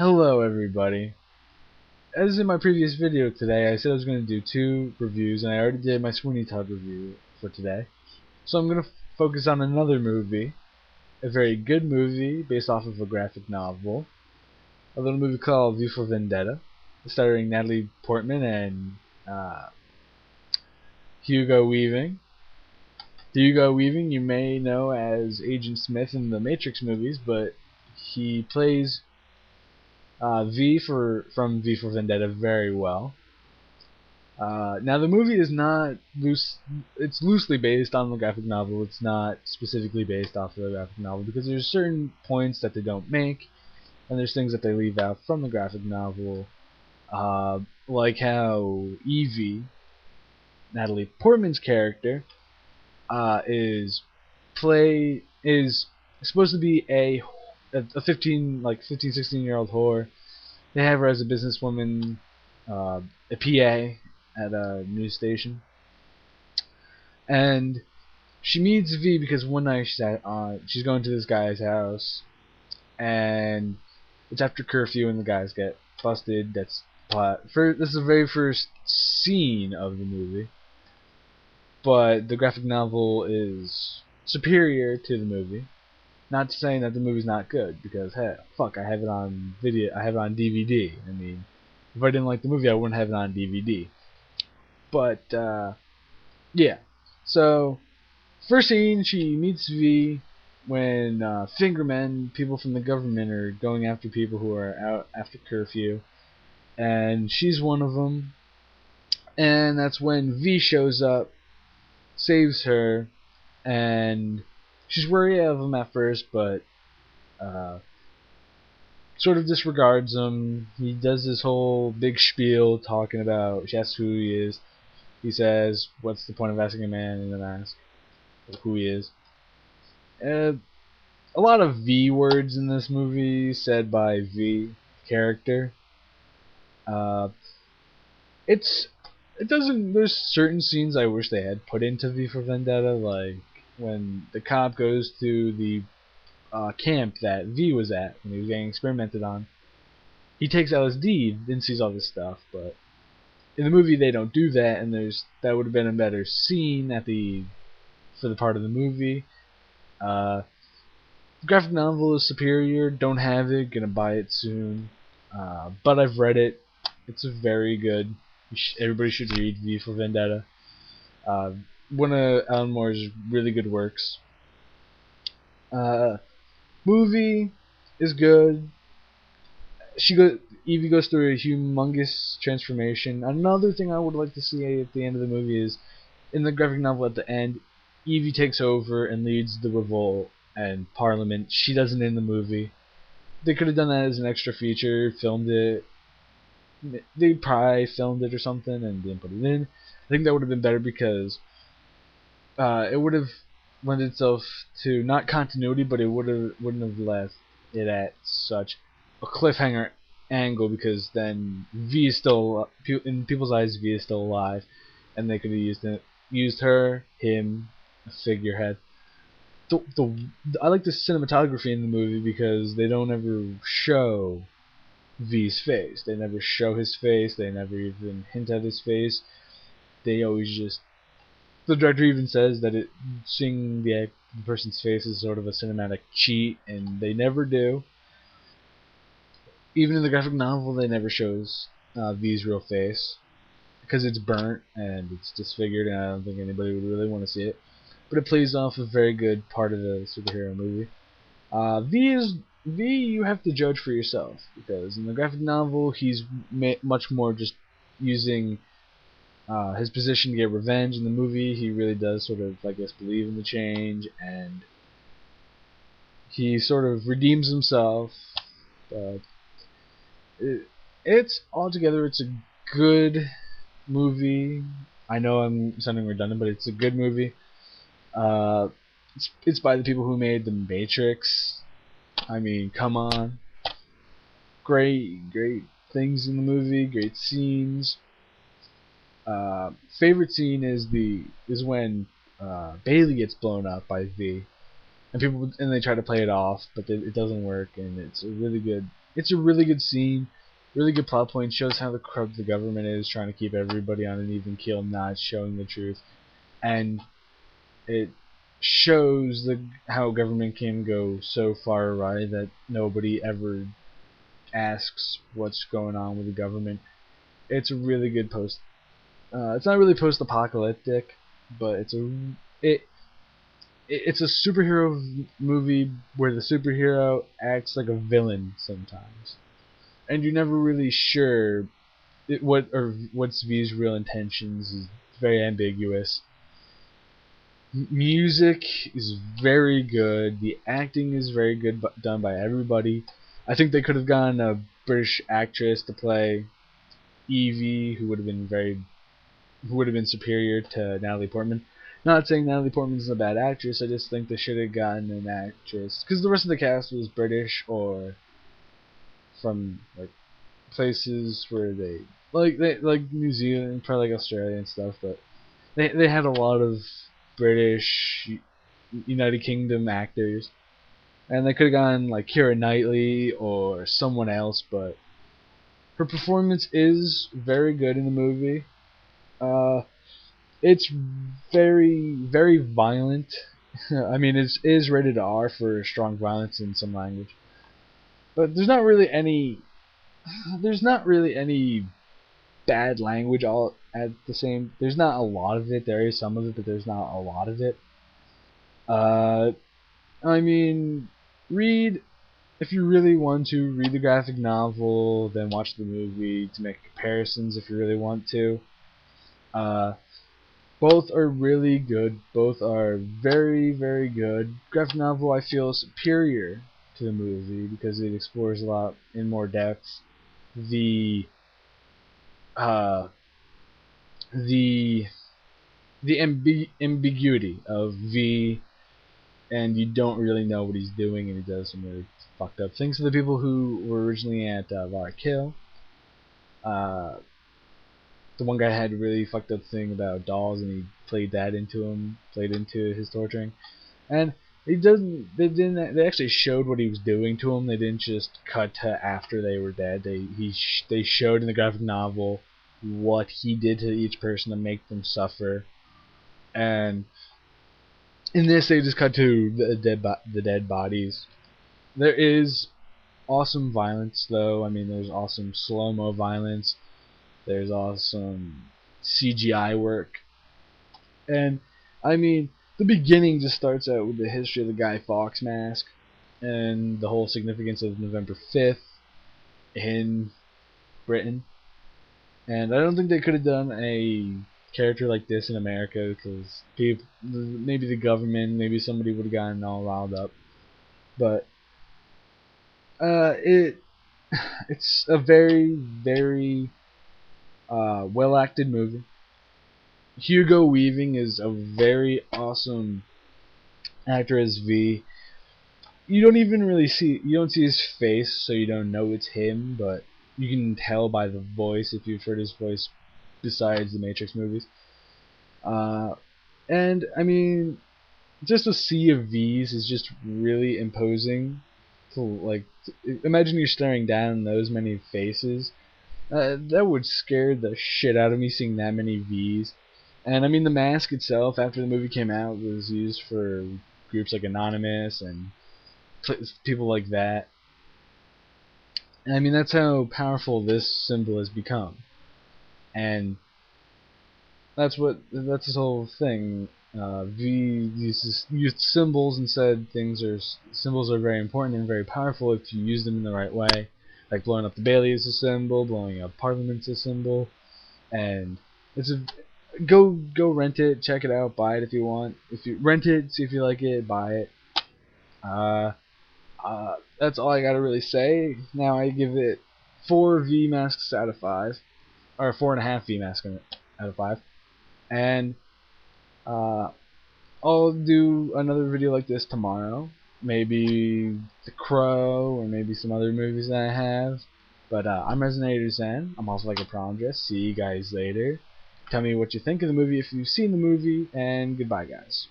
Hello everybody. As in my previous video today, I said I was going to do 2 reviews, and I already did my Sweeney Todd review for today. So I'm going to focus on another movie, a very good movie based off of a graphic novel, a little movie called V for Vendetta, starring Natalie Portman and Hugo Weaving. Hugo Weaving you may know as Agent Smith in the Matrix movies, but he plays from V for Vendetta very well. Now the movie is not loose. It's loosely based on the graphic novel. It's not specifically based off of the graphic novel because there's certain points that they don't make, and there's things that they leave out from the graphic novel, like how Evie, Natalie Portman's character, is supposed to be a 16-year-old whore. They have her as a businesswoman, a PA at a news station, and she meets V because one night she's going to this guy's house, and it's after curfew, and the guys get busted. That's plot. This is the very first scene of the movie, but the graphic novel is superior to the movie. Not saying that the movie's not good, because hey, fuck, I have it on video. I have it on DVD. I mean, if I didn't like the movie, I wouldn't have it on DVD. But yeah. So first scene, she meets V when fingermen, people from the government, are going after people who are out after curfew, and she's one of them. And that's when V shows up, saves her, and she's wary of him at first, but uh, sort of disregards him. He does this whole big spiel talking about, she asks who he is. He says, what's the point of asking a man in a mask who he is? A lot of V words in this movie said by V character. Uh, it's it doesn't. There's certain scenes I wish they had put into V for Vendetta, like when the cop goes to the camp that V was at when he was getting experimented on. He takes LSD and sees all this stuff, but in the movie they don't do that, and that would have been a better scene for the part of the movie. The graphic novel is superior. Don't have it. Gonna buy it soon. But I've read it. It's very good. Everybody should read V for Vendetta. One of Alan Moore's really good works. Movie is good. Evie goes through a humongous transformation. Another thing I would like to see at the end of the movie is, in the graphic novel at the end, Evie takes over and leads the revolt and Parliament. She doesn't in the movie. They could have done that as an extra feature, filmed it. They probably filmed it or something and didn't put it in. I think that would have been better because it would have lent itself to not continuity, but it wouldn't have left it at such a cliffhanger angle, because then V is still, in people's eyes, V is still alive, and they could have used her, him, a figurehead. I like the cinematography in the movie because they don't ever show V's face. They never show his face. They never even hint at his face. They always just. The director even says that seeing the person's face is sort of a cinematic cheat, and they never do. Even in the graphic novel, they never shows V's real face because it's burnt and it's disfigured, and I don't think anybody would really want to see it. But it plays off a very good part of the superhero movie. V, you have to judge for yourself, because in the graphic novel he's much more just using his position to get revenge. In the movie he really does sort of, I guess, believe in the change, and he sort of redeems himself. It's altogether, it's a good movie. I know I'm sounding redundant, but it's a good movie. It's by the people who made The Matrix. I mean, come on. Great things in the movie, great scenes. Favorite scene is when Bailey gets blown up by V, and they try to play it off, but it doesn't work, and it's a really good it's a really good scene, really good plot point. Shows how corrupt the government is, trying to keep everybody on an even keel, not showing the truth, and it shows how government can go so far awry that nobody ever asks what's going on with the government. It's a really good post. It's not really post-apocalyptic, but it it's a superhero movie where the superhero acts like a villain sometimes, and you're never really sure what's V's real intentions. Is very ambiguous. Music is very good. The acting is very good, done by everybody. I think they could have gotten a British actress to play Evie, who would have been superior to Natalie Portman. Not saying Natalie Portman's a bad actress. I just think they should have gotten an actress because the rest of the cast was British or from like places where they like New Zealand, probably like Australia and stuff, but they had a lot of British, United Kingdom actors, and they could have gone like Keira Knightley or someone else, but her performance is very good in the movie. Uh, it's very violent. I mean, it is rated R for strong violence in some language, but there's not really any bad language all at the same. There's not a lot of it. There is some of it, but there's not a lot of it. Uh, I mean, read if you really want to read the graphic novel, then watch the movie to make comparisons if you really want to. Uh, both are really good. Both are very good. Graphic novel I feel is superior to the movie because it explores a lot in more depth the uh, the ambiguity of V, and you don't really know what he's doing, and he does some really fucked up things. So the people who were originally at Lara Kill, uh, the one guy had a really fucked up thing about dolls, and he played into his torturing, and he doesn't. They didn't. They actually showed what he was doing to him. They didn't just cut to after they were dead. They showed in the graphic novel what he did to each person to make them suffer, and in this they just cut to the dead bodies. There is awesome violence though. I mean, there's awesome slow-mo violence. There's awesome CGI work. And I mean, the beginning just starts out with the history of the Guy Fawkes mask and the whole significance of November 5th in Britain. And I don't think they could have done a character like this in America because maybe the government, maybe somebody would have gotten all riled up. But it it's a very well acted movie. Hugo Weaving is a very awesome actor as V. You don't see his face, so you don't know it's him, but you can tell by the voice if you've heard his voice besides the Matrix movies. Uh, and I mean, just a sea of V's is just really imposing. To like, imagine you're staring down those many faces. That would scare the shit out of me seeing that many V's. And I mean, the mask itself, after the movie came out, was used for groups like Anonymous and people like that. And I mean, that's how powerful this symbol has become. And that's this whole thing. V used symbols and said symbols are very important and very powerful if you use them in the right way. Like blowing up the Bailey is a symbol, blowing up Parliament's a symbol, and it's a go rent it, check it out, buy it if you want. If you rent it, see if you like it, buy it. That's all I gotta really say. Now I give it 4 V masks out of 5, or 4.5 V masks out of 5, and uh, I'll do another video like this tomorrow. Maybe The Crow, or maybe some other movies that I have. But I'm Resonator Zen. I'm also like a prom dress. See you guys later. Tell me what you think of the movie if you've seen the movie, and goodbye, guys.